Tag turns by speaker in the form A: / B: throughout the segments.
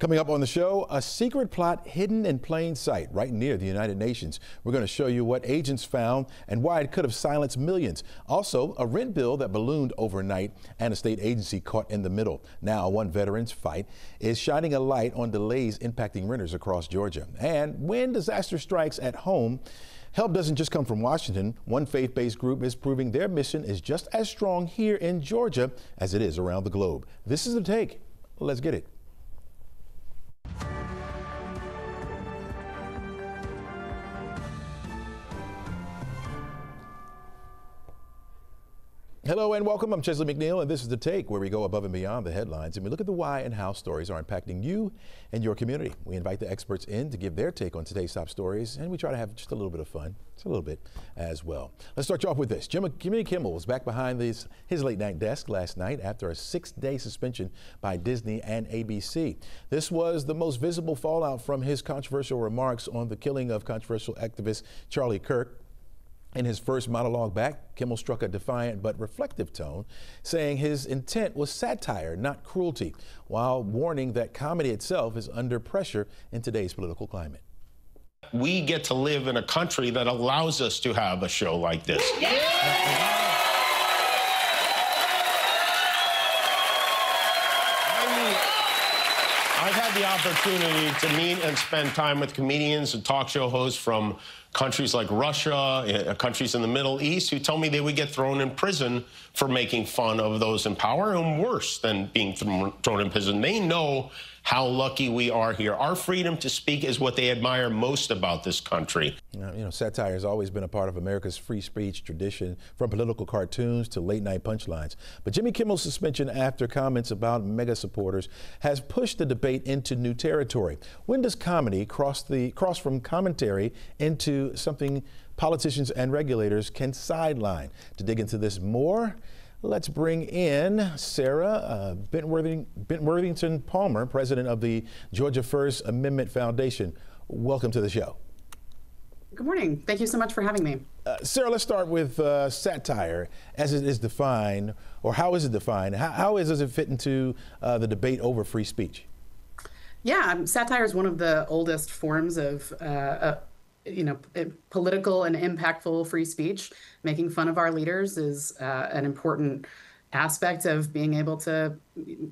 A: Coming up on the show, a secret plot hidden in plain sight right near the United Nations. We're going to show you what agents found and why it could have silenced millions. Also, a rent bill that ballooned overnight and a state agency caught in the middle. Now, one veteran's fight is shining a light on delays impacting renters across Georgia. And when disaster strikes at home, help doesn't just come from Washington. One faith-based group is proving their mission is just as strong here in Georgia as it is around the globe. This is The Take. Let's get it. Hello and welcome. I'm Chesley McNeil, and this is The Take, where we go above and beyond the headlines and we look at the why and how stories are impacting you and your community. We invite the experts in to give their take on today's top stories, and we try to have just a little bit of fun, just a little bit as well. Let's start you off with this. Jimmy Kimmel was back behind his late night desk last night after a 6-day suspension by Disney and ABC. This was the most visible fallout from his controversial remarks on the killing of controversial activist Charlie Kirk. In his first monologue back, Kimmel struck a defiant but reflective tone, saying his intent was satire, not cruelty, while warning that comedy itself is under pressure in today's political climate.
B: We get to live in a country that allows us to have a show like this. Yeah. I've had the opportunity to meet and spend time with comedians and talk show hosts from countries like Russia, countries in the Middle East, who tell me they would get thrown in prison for making fun of those in power, and worse than being thrown in prison. They know how lucky we are here. Our freedom to speak is what they admire most about this country.
A: Satire has always been a part of America's free speech tradition, from political cartoons to late night punchlines. But Jimmy Kimmel's suspension after comments about mega supporters has pushed the debate into new territory. When does comedy cross from commentary into something politicians and regulators can sideline? To dig into this more, let's bring in Sarah Bentworthington Palmer, president of the Georgia First Amendment Foundation. Welcome to the show.
C: Good morning. Thank you so much for having me.
A: Sarah, let's start with satire as it is defined, or how is it defined? How does it fit into the debate over free speech?
C: Yeah, satire is one of the oldest forms of political and impactful free speech. Making fun of our leaders is an important aspect of being able to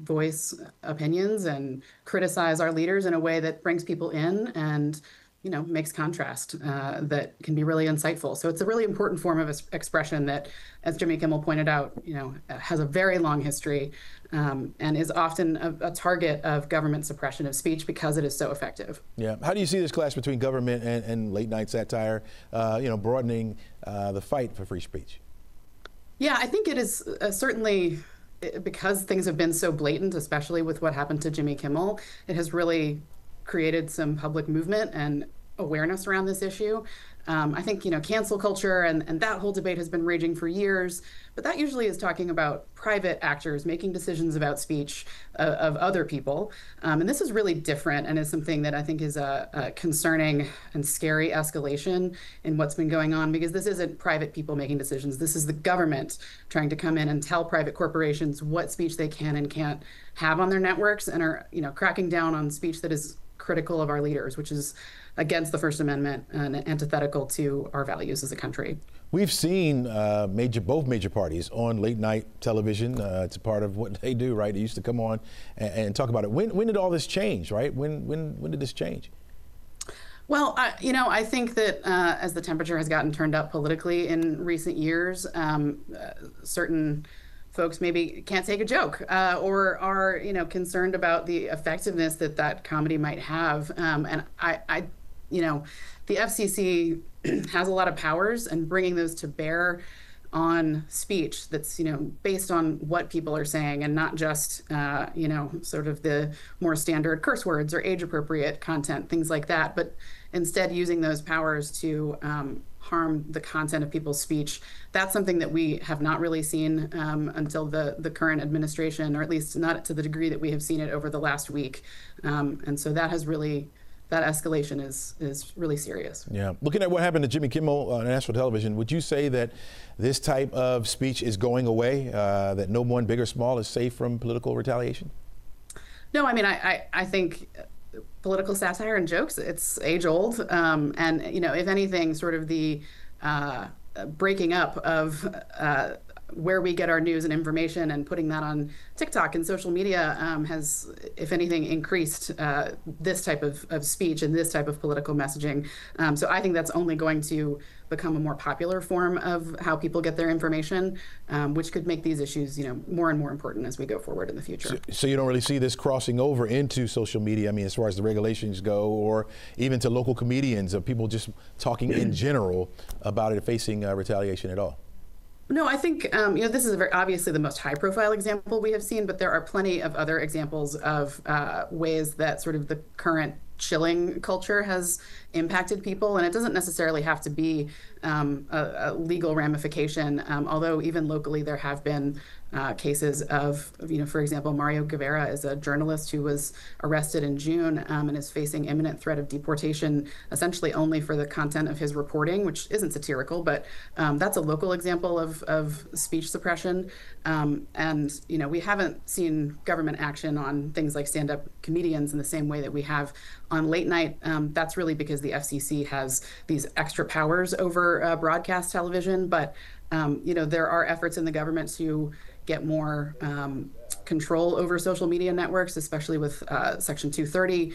C: voice opinions and criticize our leaders in a way that brings people in and makes contrast that can be really insightful. So it's a really important form of expression that, as Jimmy Kimmel pointed out, has a very long history and is often a target of government suppression of speech because it is so effective. Yeah.
A: How do you see this clash between government and late night satire, broadening the fight for free speech?
C: Yeah, I think it is certainly, because things have been so blatant, especially with what happened to Jimmy Kimmel, it has really created some public movement and awareness around this issue. I think, cancel culture and that whole debate has been raging for years, but that usually is talking about private actors making decisions about speech of other people. And this is really different and is something that I think is a concerning and scary escalation in what's been going on, because this isn't private people making decisions. This is the government trying to come in and tell private corporations what speech they can and can't have on their networks, and are, cracking down on speech that is critical of our leaders, which is against the First Amendment and antithetical to our values as a country.
A: We've seen both major parties on late night television. It's a part of what they do, right? They used to come on and talk about it. When did all this change, right? When did this change?
C: Well, I think that as the temperature has gotten turned up politically in recent years, certain folks maybe can't take a joke or are, concerned about the effectiveness that comedy might have. And the FCC has a lot of powers, and bringing those to bear on speech that's, based on what people are saying and not just, sort of the more standard curse words or age appropriate content, things like that, but instead using those powers to harm the content of people's speech. That's something that we have not really seen until the current administration, or at least not to the degree that we have seen it over the last week. And so that escalation is really serious.
A: Yeah. Looking at what happened to Jimmy Kimmel on national television, would you say that this type of speech is going away, that no one, big or small, is safe from political retaliation?
C: No, I mean, I think political satire and jokes, it's age old. And, if anything, sort of the breaking up of where we get our news and information and putting that on TikTok and social media has, if anything, increased this type of speech and this type of political messaging. So I think that's only going to become a more popular form of how people get their information, which could make these issues, more and more important as we go forward in the future.
A: So you don't really see this crossing over into social media, I mean, as far as the regulations go, or even to local comedians, or people just talking in general about it facing retaliation at all?
C: No, I think, this is obviously the most high-profile example we have seen, but there are plenty of other examples of ways that sort of the current chilling culture has impacted people. And it doesn't necessarily have to be a legal ramification, although even locally there have been cases of, for example, Mario Guevara is a journalist who was arrested in June and is facing imminent threat of deportation, essentially only for the content of his reporting, which isn't satirical, but that's a local example of speech suppression. And, we haven't seen government action on things like stand-up comedians in the same way that we have on late night. That's really because the FCC has these extra powers over broadcast television. But, there are efforts in the government to get more control over social media networks, especially with Section 230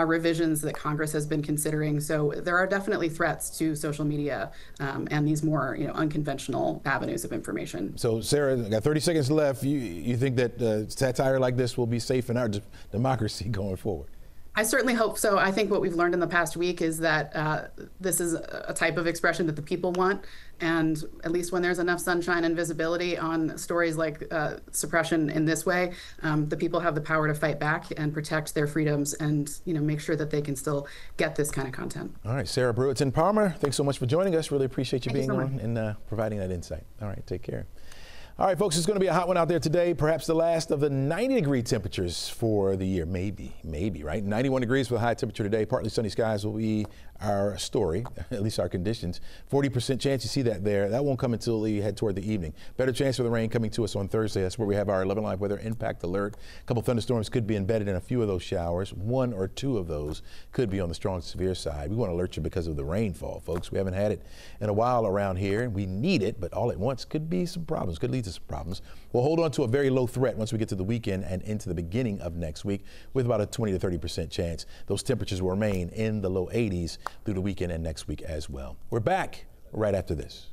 C: revisions that Congress has been considering. So there are definitely threats to social media and these more unconventional avenues of information.
A: So Sarah, I got 30 seconds left. You think that satire like this will be safe in our democracy going forward?
C: I certainly hope so. I think what we've learned in the past week is that this is a type of expression that the people want. And at least when there's enough sunshine and visibility on stories like suppression in this way, the people have the power to fight back and protect their freedoms and make sure that they can still get this kind of content.
A: All right, Sarah Brewitt-Palmer, thanks so much for joining us. Really appreciate you being
C: so
A: on and providing that insight. All right, take care. All right, folks, it's going to be a hot one out there today, perhaps the last of the 90-degree temperatures for the year. Maybe, right? 91 degrees with a high temperature today. Partly sunny skies will be our story, at least our conditions. 40% chance, you see that there. That won't come until we head toward the evening. Better chance for the rain coming to us on Thursday. That's where we have our 11Alive weather impact alert. A couple thunderstorms could be embedded in a few of those showers. One or two of those could be on the strong severe side. We want to alert you because of the rainfall, folks. We haven't had it in a while around here, and we need it, but all at once could be some problems, could lead to some problems. We'll hold on to a very low threat once we get to the weekend and into the beginning of next week with about a 20 to 30% chance. Those temperatures will remain in the low 80s through the weekend and next week as well. We're back right after this.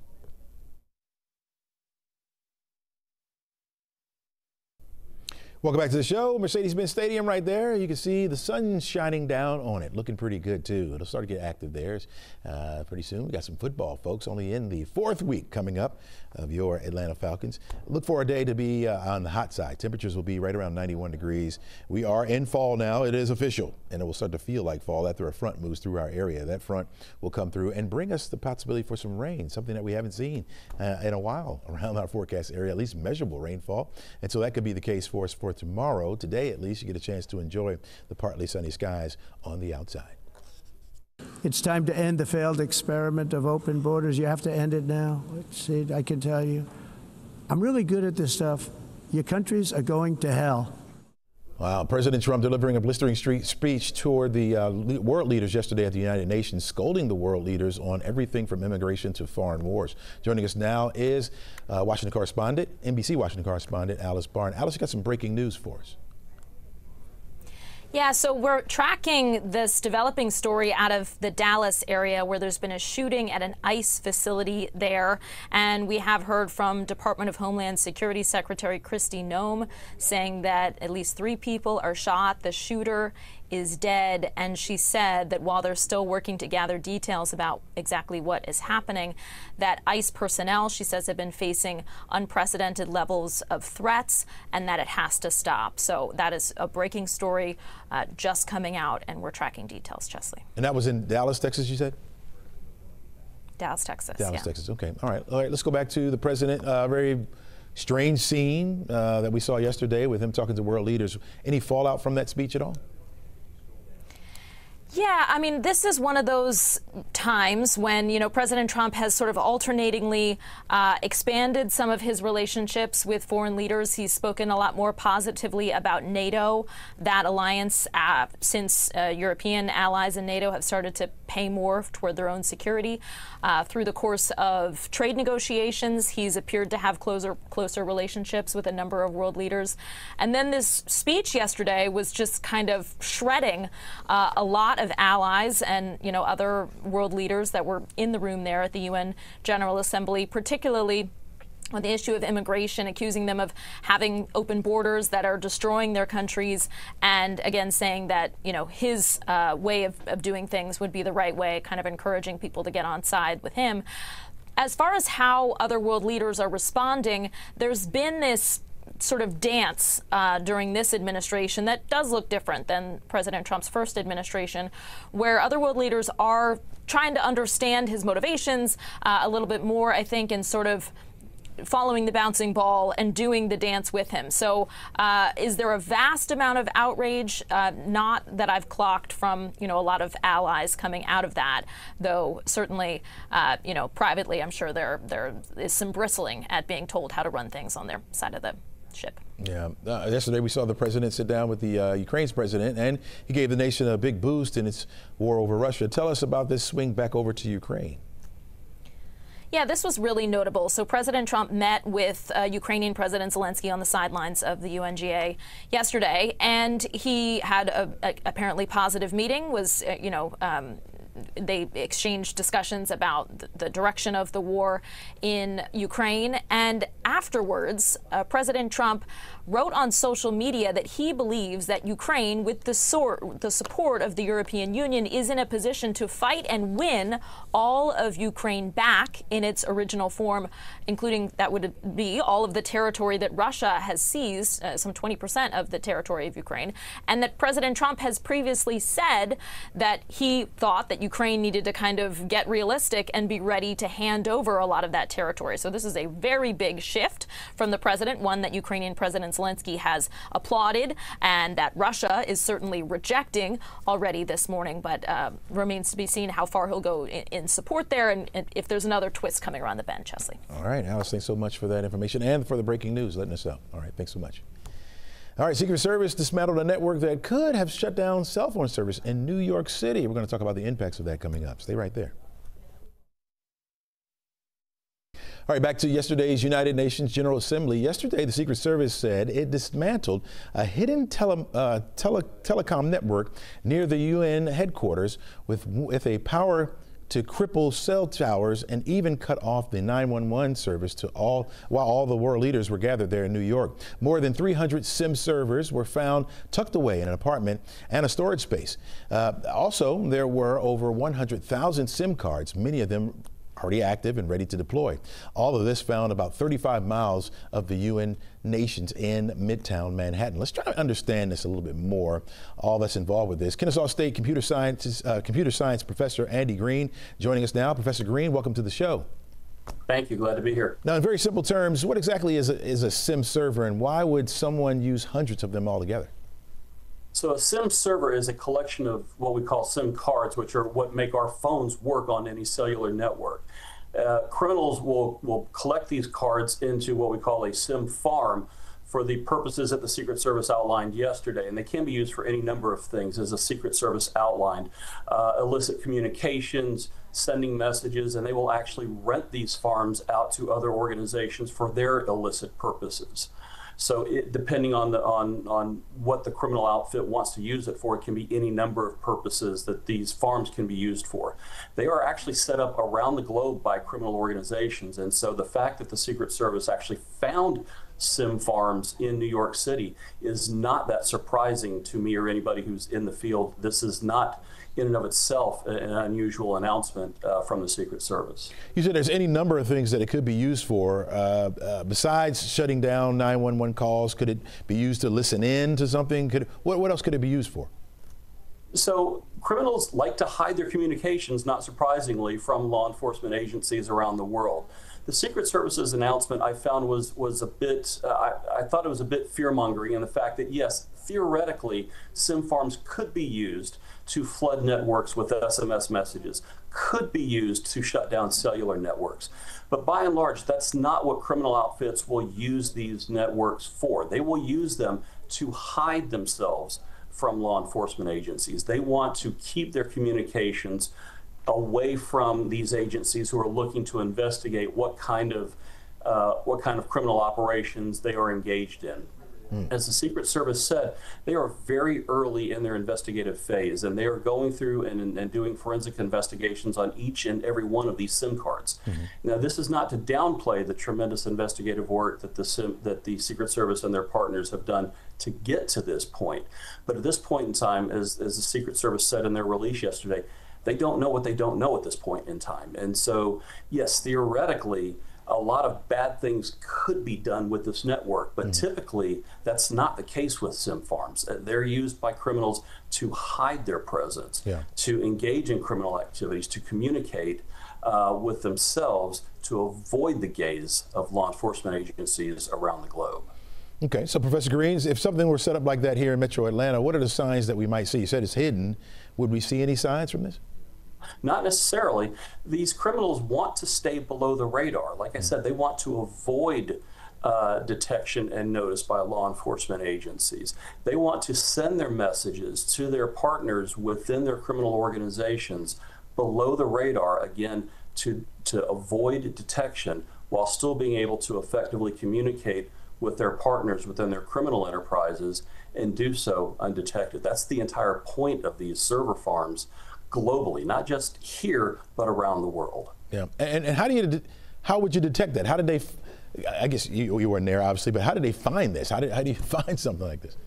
A: Welcome back to the show. Mercedes-Benz Stadium right there. You can see the sun shining down on it. Looking pretty good, too. It'll start to get active there pretty soon. We got some football, folks, only in the fourth week coming up of your Atlanta Falcons. Look for a day to be on the hot side. Temperatures will be right around 91 degrees. We are in fall now. It is official, and it will start to feel like fall after a front moves through our area. That front will come through and bring us the possibility for some rain, something that we haven't seen in a while around our forecast area, at least measurable rainfall. And so that could be the case for us for tomorrow. Today, at least, you get a chance to enjoy the partly sunny skies on the outside.
D: It's time to end the failed experiment of open borders. You have to end it now. See, I can tell you, I'm really good at this stuff. Your countries are going to hell.
A: Wow, President Trump delivering a blistering speech toward the world leaders yesterday at the United Nations, scolding the world leaders on everything from immigration to foreign wars. Joining us now is Washington correspondent, NBC Washington correspondent, Alice Barn. Alice, you got some breaking news for us.
E: Yeah, so we're tracking this developing story out of the Dallas area where there's been a shooting at an ICE facility there. And we have heard from Department of Homeland Security Secretary Kristi Noem saying that at least 3 people are shot. The shooter is dead, and she said that while they're still working to gather details about exactly what is happening, that ICE personnel, she says, have been facing unprecedented levels of threats and that it has to stop. So that is a breaking story just coming out, and we're tracking details, Chesley.
A: And that was in Dallas, Texas, you said?
E: Dallas, Texas.
A: Dallas,
E: yeah.
A: Texas. Okay. All right. Let's go back to the president. Very strange scene that we saw yesterday with him talking to world leaders. Any fallout from that speech at all?
E: Yeah, I mean, this is one of those times when, you know, President Trump has sort of alternatingly expanded some of his relationships with foreign leaders. He's spoken a lot more positively about NATO, that alliance, since European allies in NATO have started to pay more toward their own security. Through the course of trade negotiations, he's appeared to have closer relationships with a number of world leaders. And then this speech yesterday was just kind of shredding a lot of allies and, you know, other world leaders that were in the room there at the UN General Assembly, particularly on the issue of immigration, accusing them of having open borders that are destroying their countries, and again saying that, you know, his way of doing things would be the right way, kind of encouraging people to get on side with him. As far as how other world leaders are responding, there's been this sort of dance during this administration that does look different than President Trump's first administration, where other world leaders are trying to understand his motivations a little bit more, I think, and sort of following the bouncing ball and doing the dance with him. So is there a vast amount of outrage? Not that I've clocked from, you know, a lot of allies coming out of that, though certainly, you know, privately, I'm sure there is some bristling at being told how to run things on their side of the ship.
A: Yeah. Yesterday we saw the president sit down with the Ukraine's president, and he gave the nation a big boost in its war over Russia. Tell us about this swing back over to Ukraine.
E: Yeah, this was really notable. So President Trump met with Ukrainian President Zelensky on the sidelines of the UNGA yesterday, and he had a apparently positive meeting. Was, you know, they exchanged discussions about the direction of the war in Ukraine. And afterwards, President Trump wrote on social media that he believes that Ukraine, with the support of the European Union, is in a position to fight and win all of Ukraine back in its original form, including that would be all of the territory that Russia has seized, some 20% of the territory of Ukraine, and that President Trump has previously said that he thought that Ukraine needed to kind of get realistic and be ready to hand over a lot of that territory. So this is a very big shift from the president, one that Ukrainian President Zelensky has applauded and that Russia is certainly rejecting already this morning, but remains to be seen how far he'll go in support there and if there's another twist coming around the bend, Chesley.
A: All right, Alice, thanks so much for that information and for the breaking news, letting us know. All right, thanks so much. All right, Secret Service dismantled a network that could have shut down cell phone service in New York City. We're going to talk about the impacts of that coming up. Stay right there. All right, back to yesterday's United Nations General Assembly. Yesterday, the Secret Service said it dismantled a hidden telecom network near the UN headquarters with a power to cripple cell towers and even cut off the 911 service while all the world leaders were gathered there in New York. More than 300 SIM servers were found tucked away in an apartment and a storage space. Also, there were over 100,000 SIM cards, many of them already active and ready to deploy. All of this found about 35 miles of the UN nations in Midtown Manhattan. Let's try to understand this a little bit more, all that's involved with this. Kennesaw State computer science professor Andy Green joining us now. Professor Green, welcome to the show.
F: Thank you. Glad to be here.
A: Now, in very simple terms, what exactly is a SIM server, and why would someone use hundreds of them all together?
F: So a SIM server is a collection of what we call SIM cards, which are what make our phones work on any cellular network. Criminals will collect these cards into what we call a SIM farm for the purposes that the Secret Service outlined yesterday, and they can be used for any number of things, as the Secret Service outlined. Illicit communications, sending messages, and they will actually rent these farms out to other organizations for their illicit purposes. So depending on what the criminal outfit wants to use it for, it can be any number of purposes that these farms can be used for. They are actually set up around the globe by criminal organizations, and so the fact that the Secret Service actually found SIM farms in New York City is not that surprising to me or anybody who's in the field. This is not in and of itself an unusual announcement from the Secret Service.
A: You said there's any number of things that it could be used for. Besides shutting down 911 calls, could it be used to listen in to something? What else could it be used for?
F: So criminals like to hide their communications, not surprisingly, from law enforcement agencies around the world. The Secret Service's announcement I found was a bit, I thought it was a bit fear-mongering in the fact that, yes, theoretically, SIM farms could be used to flood networks with SMS messages, could be used to shut down cellular networks. But by and large, that's not what criminal outfits will use these networks for. They will use them to hide themselves from law enforcement agencies. They want to keep their communications away from these agencies who are looking to investigate what kind of criminal operations they are engaged in. As the Secret Service said, they are very early in their investigative phase, and they are going through and doing forensic investigations on each and every one of these SIM cards. Now, this is not to downplay the tremendous investigative work that the Secret Service and their partners have done to get to this point. But at this point in time, as the Secret Service said in their release yesterday, they don't know what they don't know at this point in time. And so, yes, theoretically, a lot of bad things could be done with this network, but typically that's not the case with SIM farms. They're used by criminals to hide their presence, to engage in criminal activities, to communicate with themselves, to avoid the gaze of law enforcement agencies around the globe.
A: Okay, so Professor Greens, if something were set up like that here in Metro Atlanta, what are the signs that we might see? You said it's hidden. Would we see any signs from this?
F: Not necessarily. These criminals want to stay below the radar. Like I said, they want to avoid detection and notice by law enforcement agencies. They want to send their messages to their partners within their criminal organizations below the radar, again, to avoid detection while still being able to effectively communicate with their partners within their criminal enterprises and do so undetected. That's the entire point of these server farms globally, not just here, but around the world.
A: Yeah, and how would you detect that? How did they, I guess you weren't there obviously, but how did they find this? How do you find something like this?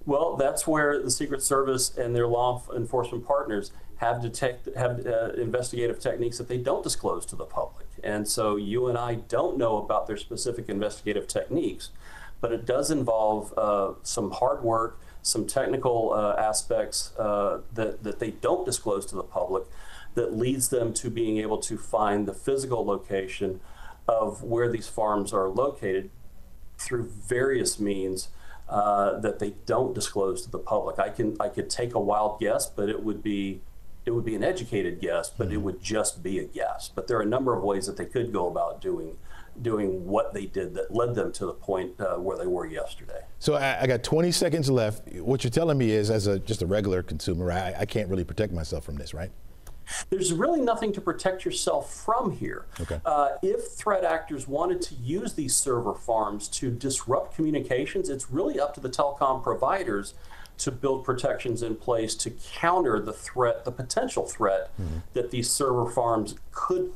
F: Well, that's where the Secret Service and their law enforcement partners have investigative techniques that they don't disclose to the public. And so you and I don't know about their specific investigative techniques, but it does involve some hard work, some technical aspects that they don't disclose to the public that leads them to being able to find the physical location of where these farms are located through various means that they don't disclose to the public. I could take a wild guess, but it would be an educated guess, but it would just be a guess. But there are a number of ways that they could go about doing what they did that led them to the point where they were yesterday.
A: So I got 20 seconds left. What you're telling me is, as just a regular consumer, I can't really protect myself from this, right?
F: There's really nothing to protect yourself from here.
A: Okay.
F: If threat actors wanted to use these server farms to disrupt communications, it's really up to the telecom providers to build protections in place to counter the threat, the potential threat that these server farms could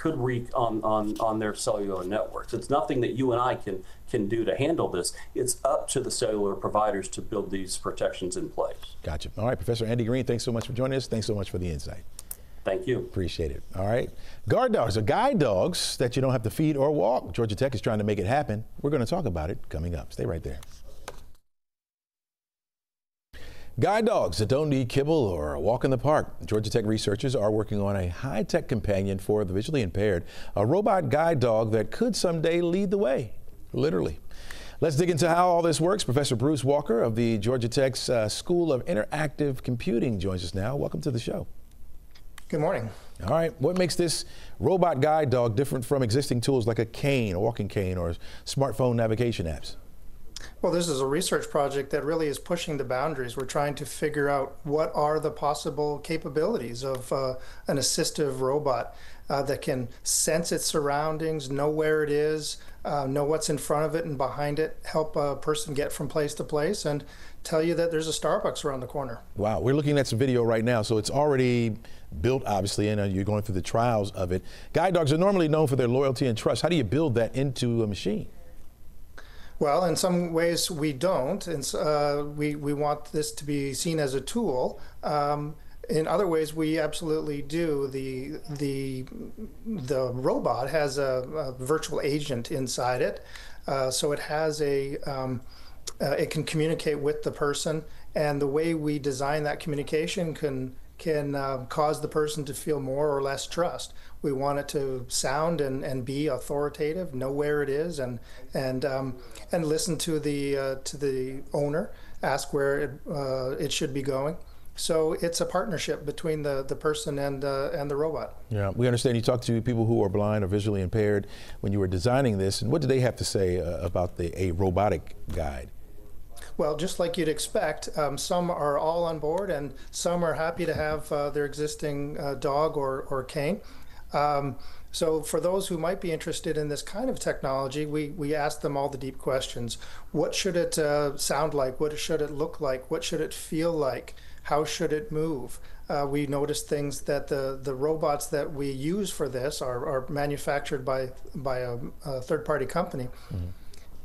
F: wreak on their cellular networks. It's nothing that you and I can do to handle this. It's up to the cellular providers to build these protections in place.
A: Gotcha. All right, Professor Andy Green, thanks so much for joining us. Thanks so much for the insight.
F: Thank you.
A: Appreciate it. All right. Guard dogs are guide dogs that you don't have to feed or walk. Georgia Tech is trying to make it happen. We're going to talk about it coming up. Stay right there. Guide dogs that don't need kibble or a walk in the park. Georgia Tech researchers are working on a high-tech companion for the visually impaired, a robot guide dog that could someday lead the way, literally. Let's dig into how all this works. Professor Bruce Walker of the Georgia Tech's School of Interactive Computing joins us now. Welcome to the show.
G: Good morning.
A: All right, what makes this robot guide dog different from existing tools like a cane, a walking cane, or smartphone navigation apps?
G: Well, this is a research project that really is pushing the boundaries. We're trying to figure out what are the possible capabilities of an assistive robot that can sense its surroundings, know where it is, know what's in front of it and behind it, help a person get from place to place, and tell you that there's a Starbucks around the corner.
A: Wow, we're looking at some video right now, so it's already built, obviously, and you're going through the trials of it. Guide dogs are normally known for their loyalty and trust. How do you build that into a machine?
G: Well, in some ways we don't, and we want this to be seen as a tool. In other ways, we absolutely do. The robot has a virtual agent inside it, so it has it can communicate with the person, and the way we design that communication can cause the person to feel more or less trust. We want it to sound and be authoritative, know where it is, and listen to the owner, ask where it should be going. So it's a partnership between the person and the robot.
A: Yeah, we understand you talked to people who are blind or visually impaired when you were designing this, and what did they have to say about a robotic guide?
G: Well, just like you'd expect, some are all on board and some are happy to have their existing dog or cane. So for those who might be interested in this kind of technology, we ask them all the deep questions. What should it sound like? What should it look like? What should it feel like? How should it move? We noticed things that the robots that we use for this are manufactured by a third-party company. Mm-hmm.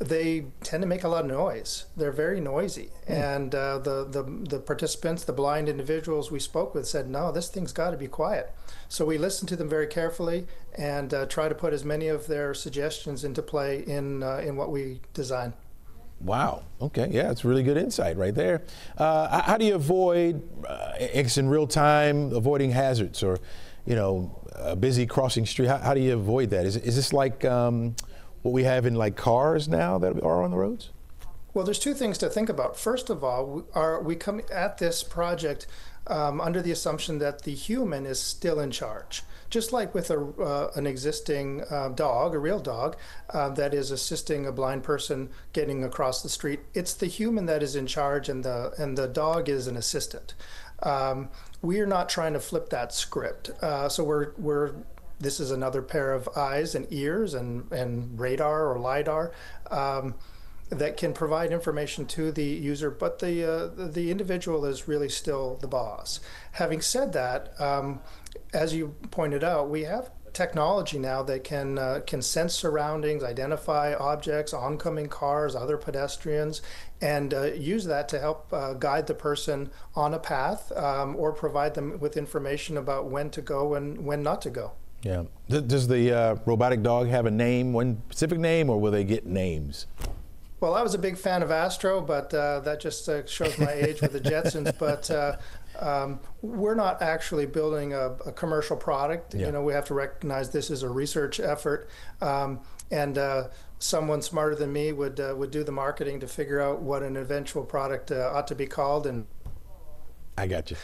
G: They tend to make a lot of noise. They're very noisy. And the participants, the blind individuals we spoke with said, no, this thing's got to be quiet. So we listened to them very carefully and try to put as many of their suggestions into play in what we design.
A: Wow. Okay. Yeah, it's really good insight right there. How do you avoid, it's in real time, avoiding hazards or, a busy crossing street? How do you avoid that? Is this like what we have in like cars now that are on the roads?
G: Well, there's two things to think about. First of all, we come at this project under the assumption that the human is still in charge. Just like with an existing dog, a real dog, that is assisting a blind person getting across the street, it's the human that is in charge and the dog is an assistant. We are not trying to flip that script. So this is another pair of eyes and ears and radar or LiDAR that can provide information to the user, but the individual is really still the boss. Having said that, as you pointed out, we have technology now that can sense surroundings, identify objects, oncoming cars, other pedestrians, and use that to help guide the person on a path or provide them with information about when to go and when not to go.
A: Yeah. Does the robotic dog have a name, one specific name, or will they get names?
G: Well, I was a big fan of Astro, but that just shows my age with the Jetsons. But we're not actually building a commercial product.
A: Yeah.
G: We have to recognize this is a research effort, and someone smarter than me would do the marketing to figure out what an eventual product ought to be called. And
A: I got you.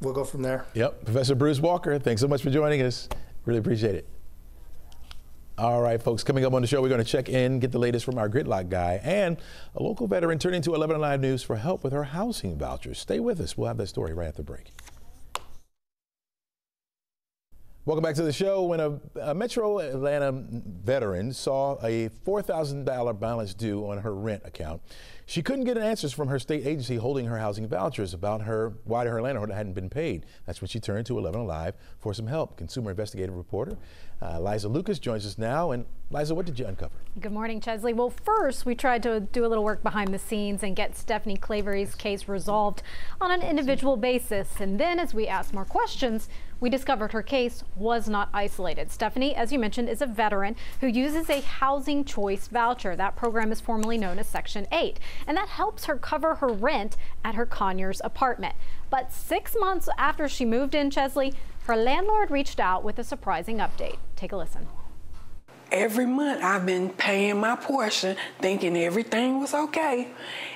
G: We'll go from there.
A: Yep. Professor Bruce Walker, thanks so much for joining us. Really appreciate it. All right, folks, coming up on the show, we're going to check in, get the latest from our gridlock guy, and a local veteran turning to 11Alive News for help with her housing vouchers. Stay with us. We'll have that story right after the break. Welcome back to the show. When a Metro Atlanta veteran saw a $4,000 balance due on her rent account, she couldn't get answers from her state agency holding her housing vouchers about why her landlord hadn't been paid. That's when she turned to 11Alive for some help. Consumer investigative reporter Liza Lucas joins us now. And Liza, what did you uncover?
H: Good morning, Chesley. Well, first, we tried to do a little work behind the scenes and get Stephanie Clavery's case resolved on an individual basis. And then, as we asked more questions, we discovered her case was not isolated. Stephanie, as you mentioned, is a veteran who uses a housing choice voucher. That program is formally known as Section 8, and that helps her cover her rent at her Conyers apartment. But 6 months after she moved in, Chesley, her landlord reached out with a surprising update. Take a listen.
I: Every month I've been paying my portion, thinking everything was okay,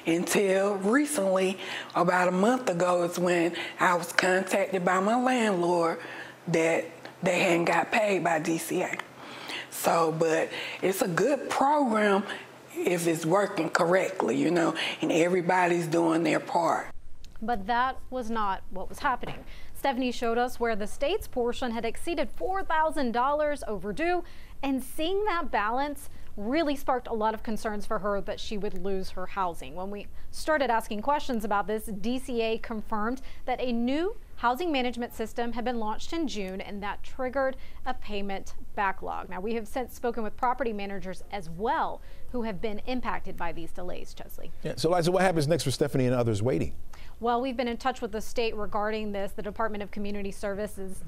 I: until recently, about a month ago, is when I was contacted by my landlord that they hadn't got paid by DCA. So, but it's a good program if it's working correctly, and everybody's doing their part.
H: But that was not what was happening. Stephanie showed us where the state's portion had exceeded $4,000 overdue, and seeing that balance really sparked a lot of concerns for her that she would lose her housing. When we started asking questions about this, DCA confirmed that a new housing management system had been launched in June, and that triggered a payment backlog. Now, we have since spoken with property managers as well who have been impacted by these delays, Chesley.
A: Yeah, so Liza, what happens next for Stephanie and others waiting?
H: Well, we've been in touch with the state regarding this. The Department of Community Services,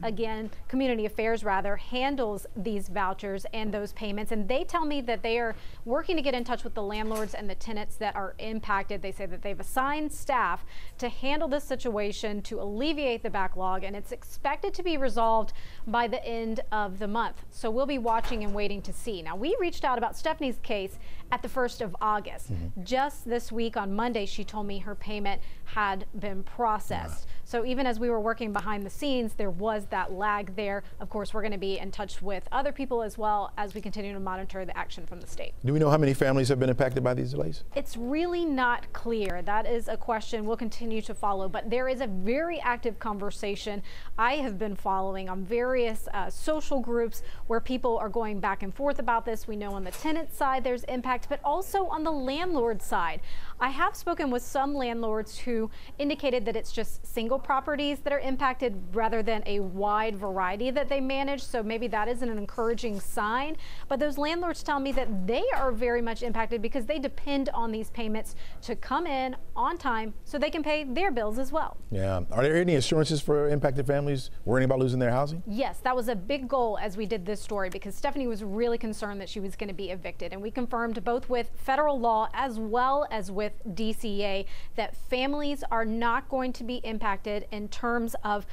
H: Community Affairs rather, handles these vouchers and those payments. And they tell me that they are working to get in touch with the landlords and the tenants that are impacted. They say that they've assigned staff to handle this situation to alleviate alleviate the backlog, and it's expected to be resolved by the end of the month. So we'll be watching and waiting to see. Now, we reached out about Stephanie's case at the 1st of August. Just this week on Monday, she told me her payment had been processed. So even as we were working behind the scenes, there was that lag there. Of course, we're going to be in touch with other people as well as we continue to monitor the action from the state.
A: Do we know how many families have been impacted by these delays?
H: It's really not clear. That is a question we'll continue to follow, but there is a very active conversation I have been following on various social groups where people are going back and forth about this. We know on the tenant side there's impact, but also on the landlord side. I have spoken with some landlords who indicated that it's just single properties that are impacted rather than a wide variety that they manage. So maybe that isn't an encouraging sign. But those landlords tell me that they are very much impacted because they depend on these payments to come in on time so they can pay their bills as well.
A: Yeah. Are there any assurances for impacted families worrying about losing their housing?
H: Yes, that was a big goal as we did this story because Stephanie was really concerned that she was going to be evicted. And we confirmed both with federal law as well as with DCA that families are not going to be impacted in terms of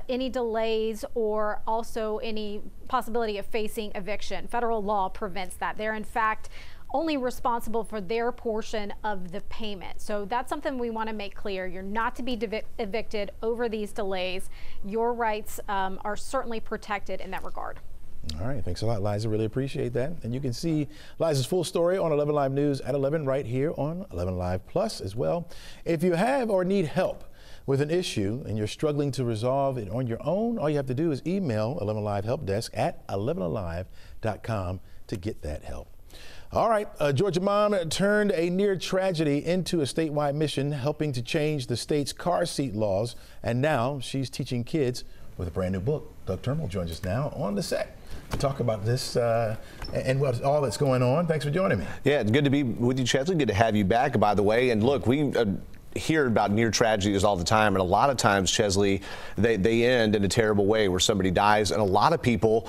H: any delays or also any possibility of facing eviction. Federal law prevents that. They're in fact only responsible for their portion of the payment. So that's something we want to make clear. You're not to be evicted over these delays. Your rights are certainly protected in that regard.
A: All right, thanks a lot, Liza. Really appreciate that. And you can see Liza's full story on 11 Live News at 11 right here on 11 Live Plus as well. If you have or need help with an issue and you're struggling to resolve it on your own, all you have to do is email 11 Alive Help Desk at 11alive.com to get that help. All right, Georgia mom turned a near tragedy into a statewide mission, helping to change the state's car seat laws, and now she's teaching kids with a brand new book. Doug Turnbull joins us now on the set to talk about this and what all that's going on. Thanks for joining me.
J: Yeah, it's good to be with you, Chesley. Good to have you back, by the way. And look, we hear about near tragedies all the time, and a lot of times, Chesley, they end in a terrible way where somebody dies, and a lot of people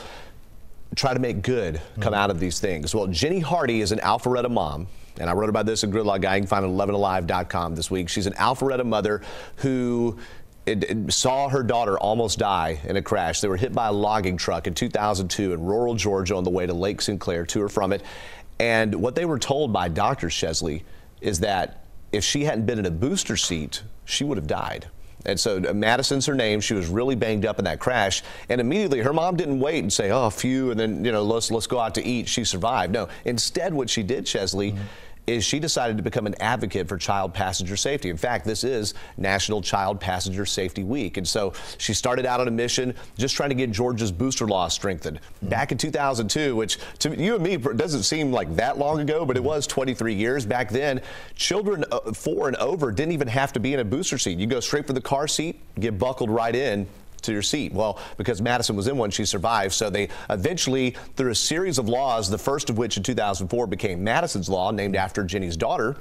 J: try to make good come out of these things. Well, Jenny Hardy is an Alpharetta mom, and I wrote about this in Gridlock Guy. You can find it at 11alive.com this week. She's an Alpharetta mother who saw her daughter almost die in a crash. They were hit by a logging truck in 2002 in rural Georgia on the way to Lake Sinclair, to or from it. And what they were told by doctors, Chesley, is that if she hadn't been in a booster seat, she would have died. And so Madison's her name. She was really banged up in that crash. And immediately her mom didn't wait and say, oh, phew, and then, let's go out to eat. She survived. No, instead what she did, Chesley, is she decided to become an advocate for child passenger safety. In fact, this is National Child Passenger Safety Week. And so she started out on a mission just trying to get Georgia's booster law strengthened. Back in 2002, which to you and me doesn't seem like that long ago, but it was 23 years. Back then, children 4 and over didn't even have to be in a booster seat. You go straight for the car seat, get buckled right in to your seat. Well, because Madison was in one, she survived. So they eventually, through a series of laws, the first of which in 2004 became Madison's Law, named after Jenny's daughter,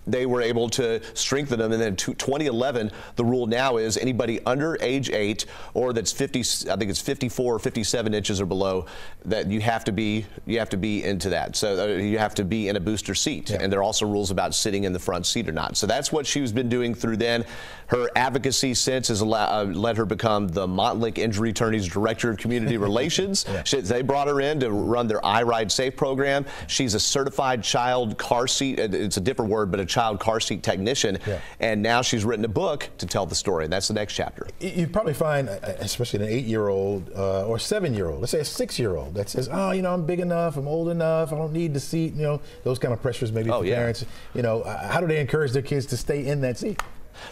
J: they were able to strengthen them. And then in 2011, the rule now is anybody under age 8 or that's 50, I think it's 54 or 57 inches or below, that you have to be into that. So you have to be in a booster seat. And there are also rules about sitting in the front seat or not. So that's what she's been doing through then. Her advocacy since has led her become the Montlake Injury Attorney's Director of Community Relations. They brought her in to run their I Ride Safe program. She's a certified child car seat, it's a different word, but a child car seat technischen. And now she's written a book to tell the story. That's the next chapter.
A: You probably find, especially an 8-year-old or 7-year-old, let's say a 6-year-old that says, oh, I'm big enough, I'm old enough, I don't need the seat, those kind of pressures maybe for parents. How do they encourage their kids to stay in that seat?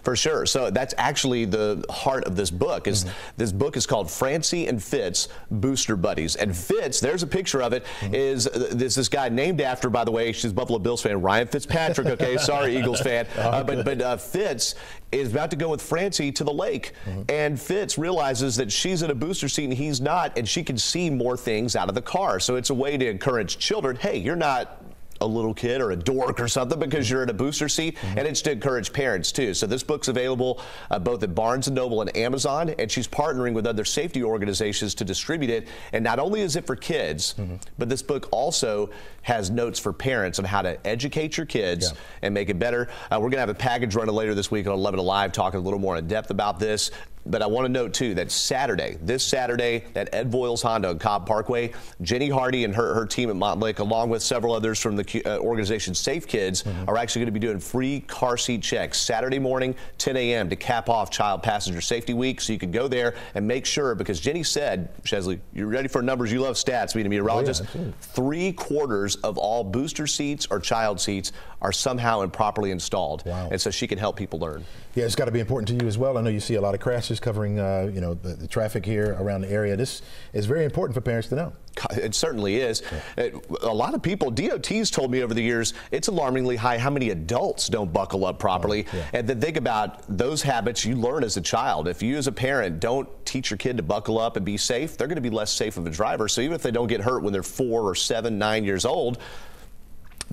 J: For sure. So that's actually the heart of this book. This book is called Francie and Fitz Booster Buddies. And Fitz, there's a picture of it, is this guy named after, by the way, she's a Buffalo Bills fan, Ryan Fitzpatrick. Okay, sorry, Eagles fan. But Fitz is about to go with Francie to the lake. And Fitz realizes that she's in a booster seat and he's not, and she can see more things out of the car. So it's a way to encourage children, hey, you're not a little kid or a dork or something because you're in a booster seat, and it's to encourage parents too. So this book's available both at Barnes & Noble and Amazon, and she's partnering with other safety organizations to distribute it. And not only is it for kids, but this book also has notes for parents on how to educate your kids and make it better. We're going to have a package running later this week on 11Alive talking a little more in depth about this. But I want to note, too, that this Saturday, at Ed Voiles Honda on Cobb Parkway, Jenny Hardy and her team at Montlick, along with several others from the organization Safe Kids, are actually going to be doing free car seat checks Saturday morning, 10 a.m. to cap off Child Passenger Safety Week. So you can go there and make sure, because Jenny said, Chesley, you're ready for numbers. You love stats, being a meteorologist. Oh, yeah, 3/4 of all booster seats or child seats are somehow improperly installed. Wow. And so she can help people learn.
A: Yeah, it's got to be important to you as well. I know you see a lot of crashes covering, the traffic here around the area. This is very important for parents to know.
J: It certainly is. Yeah. A lot of people, DOT's told me over the years, it's alarmingly high how many adults don't buckle up properly. Oh, yeah. And then think about those habits you learn as a child. If you as a parent don't teach your kid to buckle up and be safe, they're going to be less safe of a driver. So even if they don't get hurt when they're 4 or 7, 9 years old,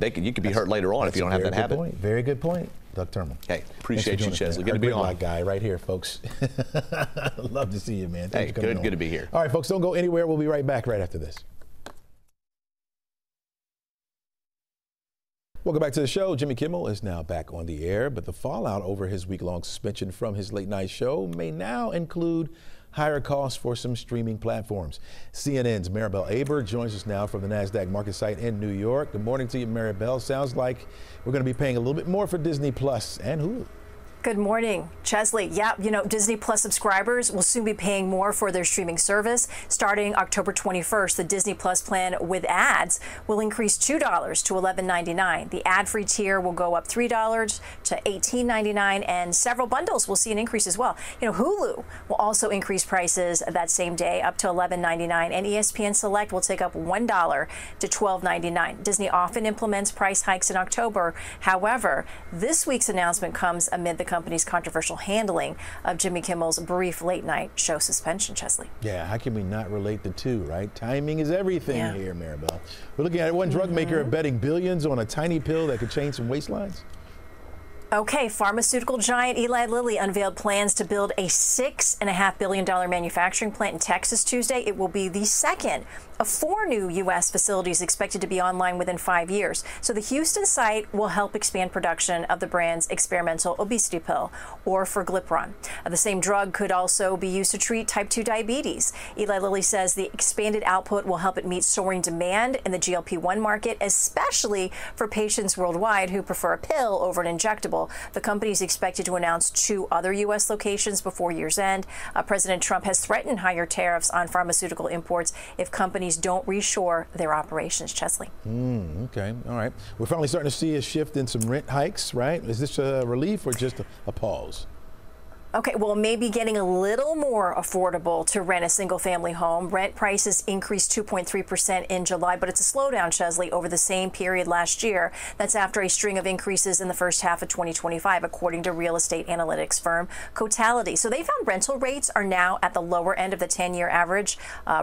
J: you could be hurt later on if you don't have that habit.
A: Point. Very good point, Doug Termal.
J: Hey, appreciate you, Chesley. Good to be on.
A: Our guy right here, folks. Love to see you, man.
J: Hey, good to be here.
A: All right, folks, don't go anywhere. We'll be right back right after this. Welcome back to the show. Jimmy Kimmel is now back on the air, but the fallout over his week-long suspension from his late-night show may now include higher costs for some streaming platforms. CNN's Maribel Aber joins us now from the NASDAQ market site in New York. Good morning to you, Maribel. Sounds like we're going to be paying a little bit more for Disney Plus and Hulu.
K: Good morning, Chesley. Yeah, Disney Plus subscribers will soon be paying more for their streaming service. Starting October 21st, the Disney Plus plan with ads will increase $2 to $11.99. The ad-free tier will go up $3 to $18.99, and several bundles will see an increase as well. Hulu will also increase prices that same day up to $11.99, and ESPN Select will take up $1 to $12.99. Disney often implements price hikes in October. However, this week's announcement comes amid the company's controversial handling of Jimmy Kimmel's brief late-night show suspension, Chesley.
A: Yeah, how can we not relate the two, right? Timing is everything here, Maribel. We're looking at one drug maker betting billions on a tiny pill that could change some waistlines.
K: Okay, pharmaceutical giant Eli Lilly unveiled plans to build a $6.5 billion manufacturing plant in Texas Tuesday. It will be the second of 4 new U.S. facilities expected to be online within 5 years. So the Houston site will help expand production of the brand's experimental obesity pill, orforglipron. The same drug could also be used to treat type 2 diabetes. Eli Lilly says the expanded output will help it meet soaring demand in the GLP-1 market, especially for patients worldwide who prefer a pill over an injectable. The company is expected to announce 2 other U.S. locations before year's end. President Trump has threatened higher tariffs on pharmaceutical imports if companies don't reshore their operations, Chesley.
A: Okay, all right. We're finally starting to see a shift in some rent hikes, right? Is this a relief or just a pause?
K: Okay, well, maybe getting a little more affordable to rent a single-family home. Rent prices increased 2.3% in July, but it's a slowdown, Chesley, over the same period last year. That's after a string of increases in the first half of 2025, according to real estate analytics firm Cotality. So they found rental rates are now at the lower end of the 10-year average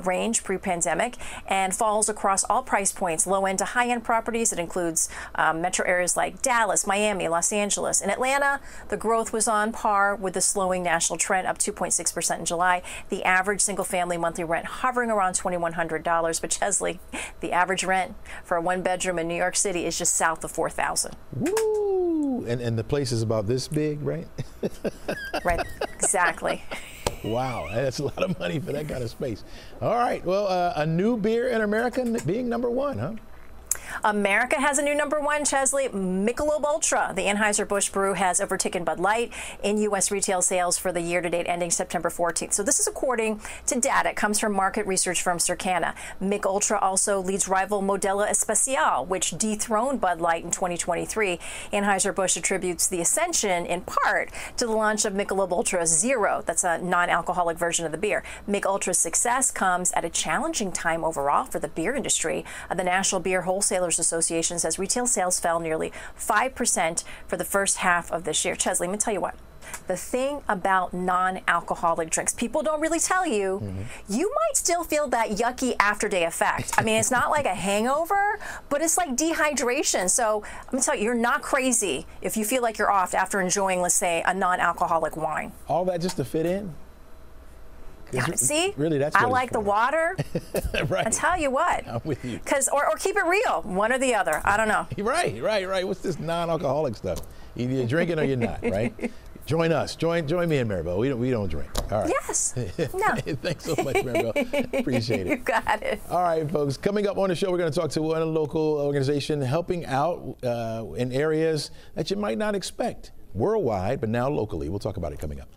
K: range pre-pandemic, and falls across all price points, low-end to high-end properties. It includes metro areas like Dallas, Miami, Los Angeles. In Atlanta, the growth was on par with the slowing national trend, up 2.6% in July. The average single-family monthly rent hovering around $2,100. But Chesley, the average rent for a one-bedroom in New York City is just south of $4,000.
A: Woo! And the place is about this big, right?
K: Right, exactly.
A: Wow, that's a lot of money for that kind of space. All right, well, a new beer in America being #1, huh?
K: America has a new #1, Chesley, Michelob Ultra. The Anheuser-Busch brew has overtaken Bud Light in U.S. retail sales for the year-to-date ending September 14th. So this is according to data. It comes from market research firm Circana. Mich Ultra also leads rival Modelo Especial, which dethroned Bud Light in 2023. Anheuser-Busch attributes the ascension in part to the launch of Michelob Ultra Zero. That's a non-alcoholic version of the beer. Mich Ultra's success comes at a challenging time overall for the beer industry. The National Beer Wholesalers Association says retail sales fell nearly 5% for the first half of this year. Chesley, let me tell you what. The thing about non-alcoholic drinks, people don't really tell you, you might still feel that yucky after-day effect. I mean, it's not like a hangover, but it's like dehydration. So I'm gonna tell you, you're not crazy if you feel like you're off after enjoying, let's say, a non-alcoholic wine.
A: All that just to fit in?
K: Yeah, see,
A: really, that's
K: I like the water.
A: Right.
K: I tell you what,
A: I'm with you.
K: Or keep it real, one or the other. I don't know.
A: Right. What's this non-alcoholic stuff? Either you're drinking or you're not, right? Join us. Join me and Maribel. We don't drink. All right.
K: Yes. No.
A: Thanks so much, Maribel. Appreciate it.
K: You got it.
A: All right, folks. Coming up on the show, we're going to talk to one local organization helping out in areas that you might not expect, worldwide, but now locally. We'll talk about it coming up.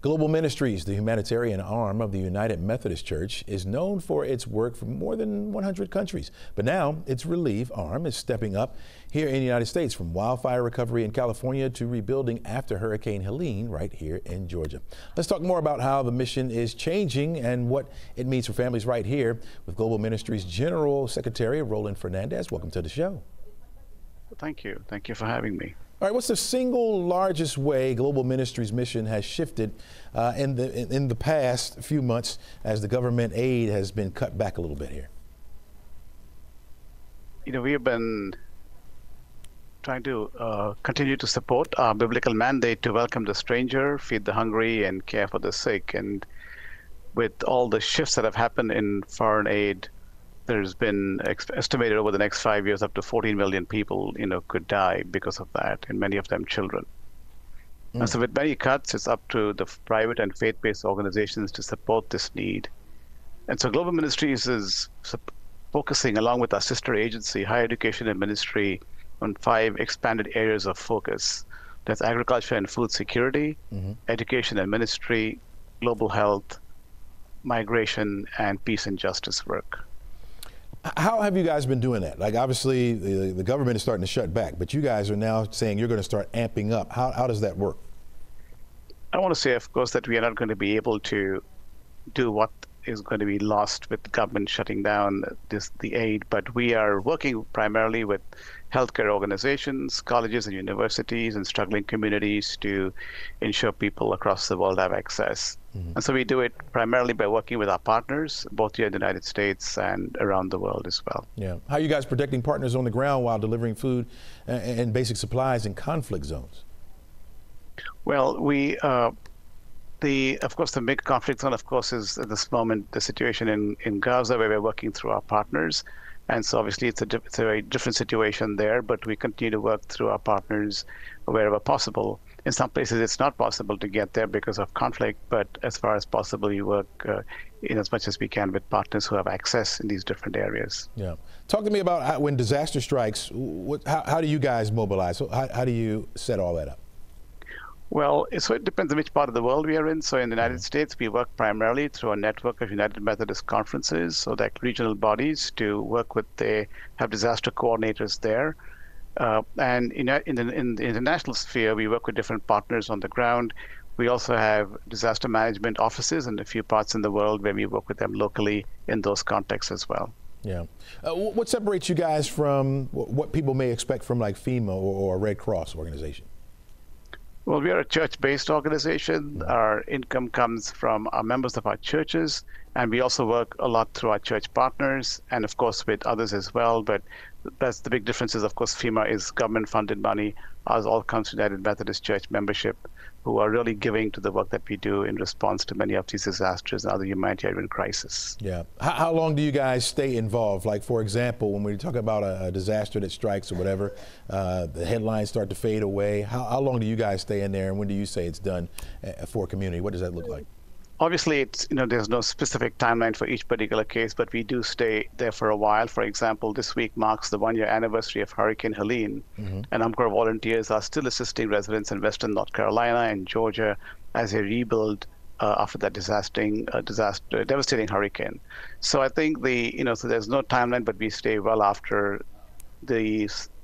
A: Global Ministries, the humanitarian arm of the United Methodist Church, is known for its work for more than 100 countries. But now its relief arm is stepping up here in the United States, from wildfire recovery in California to rebuilding after Hurricane Helene right here in Georgia. Let's talk more about how the mission is changing and what it means for families right here with Global Ministries General Secretary Roland Fernandez. Welcome to the show.
L: Thank you. Thank you for having me.
A: All right, what's the single largest way Global Ministries mission has shifted in the past few months as the government aid has been cut back a little bit here?
L: You know, we have been trying to continue to support our biblical mandate to welcome the stranger, feed the hungry, and care for the sick. And with all the shifts that have happened in foreign aid, there's been estimated over the next 5 years up to 14 million people, could die because of that, and many of them children. And so with many cuts, it's up to the private and faith-based organizations to support this need. And so Global Ministries is focusing, along with our sister agency, Higher Education and Ministry, on 5 expanded areas of focus. That's agriculture and food security, education and ministry, global health, migration, and peace and justice work.
A: How have you guys been doing that? Like, obviously, the government is starting to shut back, but you guys are now saying you're going to start amping up. How does that work?
L: I want to say, of course, that we are not going to be able to do what is going to be lost with the government shutting down the aid, but we are working primarily with healthcare organizations, colleges and universities, and struggling communities to ensure people across the world have access. And so we do it primarily by working with our partners, both here in the United States and around the world as well. Yeah.
A: How are you guys protecting partners on the ground while delivering food and basic supplies in conflict zones?
L: Well, of course, the big conflict zone, of course, is at this moment the situation in Gaza, where we're working through our partners. And so obviously it's a very different situation there, but we continue to work through our partners wherever possible. In some places it's not possible to get there because of conflict, but as far as possible, we work in as much as we can with partners who have access in these different areas.
A: Yeah. Talk to me about when disaster strikes, how do you guys mobilize? How do you set all that up?
L: Well, so it depends on which part of the world we are in. So in the United States, we work primarily through a network of United Methodist conferences, so that regional bodies to work with, they have disaster coordinators there. And in the international sphere, we work with different partners on the ground. We also have disaster management offices in a few parts in the world where we work with them locally in those contexts as well.
A: Yeah. What separates you guys from what people may expect from like FEMA or a Red Cross organization?
L: Well, we are a church-based organization. Our income comes from our members of our churches, and we also work a lot through our church partners and, of course, with others as well. But that's the big difference is, of course, FEMA is government-funded money. Ours all comes from United Methodist Church membership, who are really giving to the work that we do in response to many of these disasters and other humanitarian crises.
A: Yeah. How long do you guys stay involved? Like, for example, when we talk about a disaster that strikes or whatever, the headlines start to fade away. How long do you guys stay in there, and when do you say it's done for a community? What does that look like?
L: Obviously, it's, there's no specific timeline for each particular case, but we do stay there for a while. For example, this week marks the 1-year anniversary of Hurricane Helene, and a number of volunteers are still assisting residents in Western North Carolina and Georgia as they rebuild after that devastating hurricane. So I think so there's no timeline, but we stay well after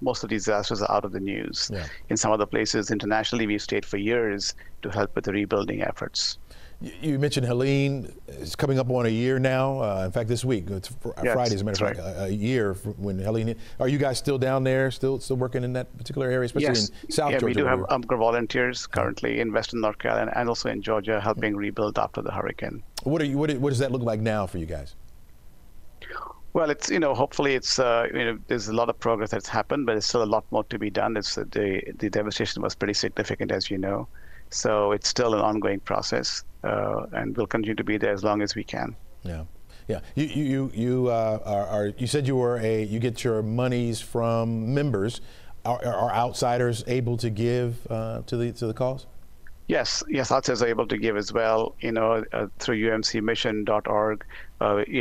L: most of these disasters are out of the news. Yeah. In some other places internationally, we've stayed for years to help with the rebuilding efforts.
A: You mentioned Helene is coming up on a year now. In fact, this week, it's Friday, as a matter of fact, a year when Helene hit. Are you guys still down there, still working in that particular area, especially in South Georgia?
L: We do have Umpqua volunteers currently in Western North Carolina and also in Georgia, helping rebuild after the hurricane.
A: What does that look like now for you guys?
L: Well, it's, hopefully it's, there's a lot of progress that's happened, but there's still a lot more to be done. It's the devastation was pretty significant, as you know. So it's still an ongoing process, and we'll continue to be there as long as we can.
A: Yeah. You said you get your monies from members. Are outsiders able to give to the cause?
L: Yes, outsiders are able to give as well, through umcmission.org.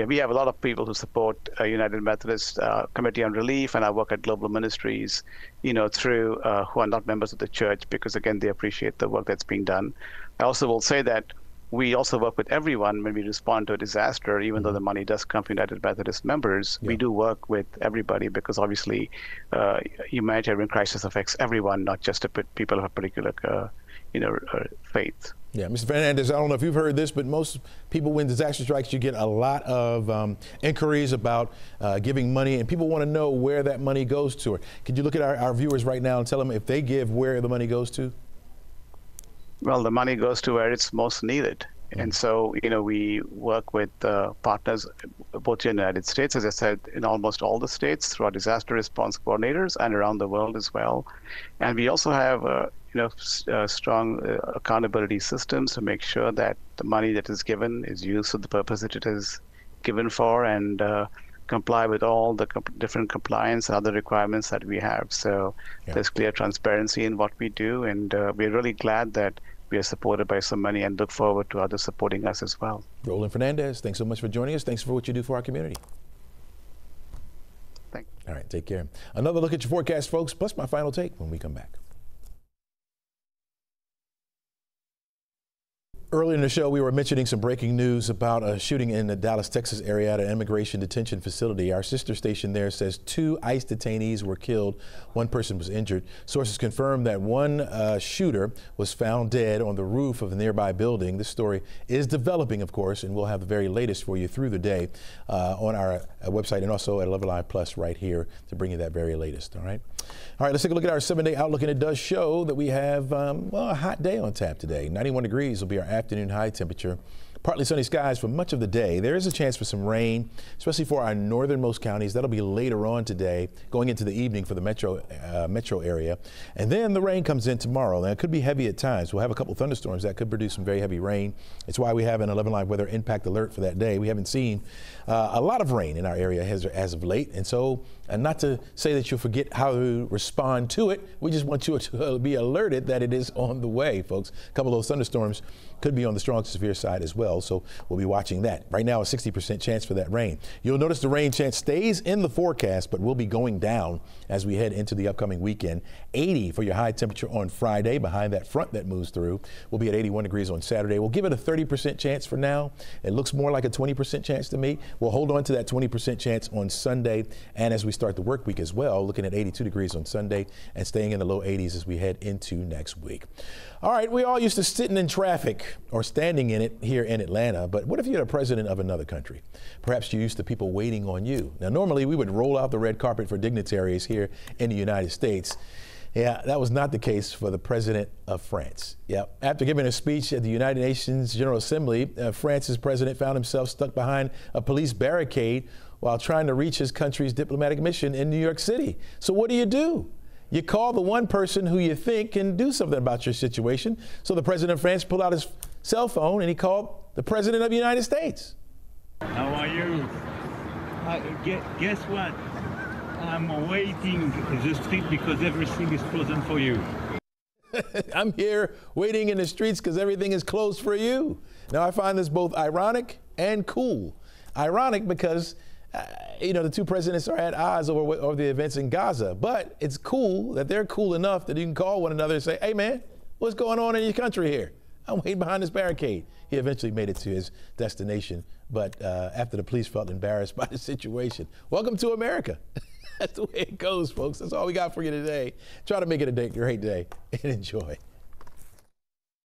L: We have a lot of people who support United Methodist Committee on Relief, and I work at Global Ministries, through who are not members of the church, because again, they appreciate the work that's being done. I also will say that we also work with everyone when we respond to a disaster, even though the money does come from United Methodist members. We do work with everybody because obviously humanitarian crisis affects everyone, not just people of a particular faith.
A: Yeah, Mr. Fernandez, I don't know if you've heard this, but most people, when disaster strikes, you get a lot of inquiries about giving money, and people want to know where that money goes to. Could you look at our viewers right now and tell them if they give, where the money goes to?
L: Well, the money goes to where it's most needed. And so, we work with partners both in the United States, as I said, in almost all the states through our disaster response coordinators and around the world as well. And we also have, strong accountability systems to make sure that the money that is given is used for the purpose that it is given for, and comply with all the different compliance and other requirements that we have. So there's clear transparency in what we do, and we're really glad that we are supported by so many and look forward to others supporting us as well.
A: Roland Fernandez, thanks so much for joining us. Thanks for what you do for our community.
L: Thanks.
A: All right, take care. Another look at your forecast, folks, plus my final take when we come back. Earlier in the show, we were mentioning some breaking news about a shooting in the Dallas, Texas area at an immigration detention facility. Our sister station there says 2 ICE detainees were killed. 1 person was injured. Sources confirm that one shooter was found dead on the roof of a nearby building. This story is developing, of course, and we'll have the very latest for you through the day on our website and also at 11Alive Plus right here to bring you that very latest. All right, let's take a look at our 7-day outlook, and it does show that we have a hot day on tap today. 91 degrees will be our afternoon high temperature. Partly sunny skies for much of the day. There is a chance for some rain, especially for our northernmost counties. That'll be later on today, going into the evening for the metro area. And then the rain comes in tomorrow. Now, it could be heavy at times. We'll have a couple thunderstorms that could produce some very heavy rain. It's why we have an 11Alive weather impact alert for that day. We haven't seen a lot of rain in our area as of late. And so, not to say that you'll forget how to respond to it, we just want you to be alerted that it is on the way, folks. A couple of those thunderstorms could be on the strong to severe side as well, so we'll be watching that. Right now, a 60% chance for that rain. You'll notice the rain chance stays in the forecast, but will be going down as we head into the upcoming weekend. 80 for your high temperature on Friday behind that front that moves through. We'll be at 81 degrees on Saturday. We'll give it a 30% chance for now. It looks more like a 20% chance to me. We'll hold on to that 20% chance on Sunday, and as we start the work week as well, looking at 82 degrees on Sunday and staying in the low 80s as we head into next week. All right, we all used to sitting in traffic or standing in it here in Atlanta, but what if you're the president of another country? Perhaps you're used to people waiting on you. Now, normally we would roll out the red carpet for dignitaries here in the United States. Yeah, that was not the case for the president of France. Yeah, after giving a speech at the United Nations General Assembly, France's president found himself stuck behind a police barricade while trying to reach his country's diplomatic mission in New York City. So what do? You call the one person who you think can do something about your situation. So the president of France pulled out his cell phone and he called the president of the United States.
M: How are you? Guess what? I'm waiting the street because everything is frozen for you.
A: I'm here waiting in the streets because everything is closed for you. Now, I find this both ironic and cool. Ironic because the two presidents are at odds over the events in Gaza, but it's cool that they're cool enough that you can call one another and say, hey man, what's going on in your country here? I'm waiting behind this barricade. He eventually made it to his destination, but after the police felt embarrassed by the situation. Welcome to America. That's the way it goes, folks. That's all we got for you today. Try to make it a great day and enjoy.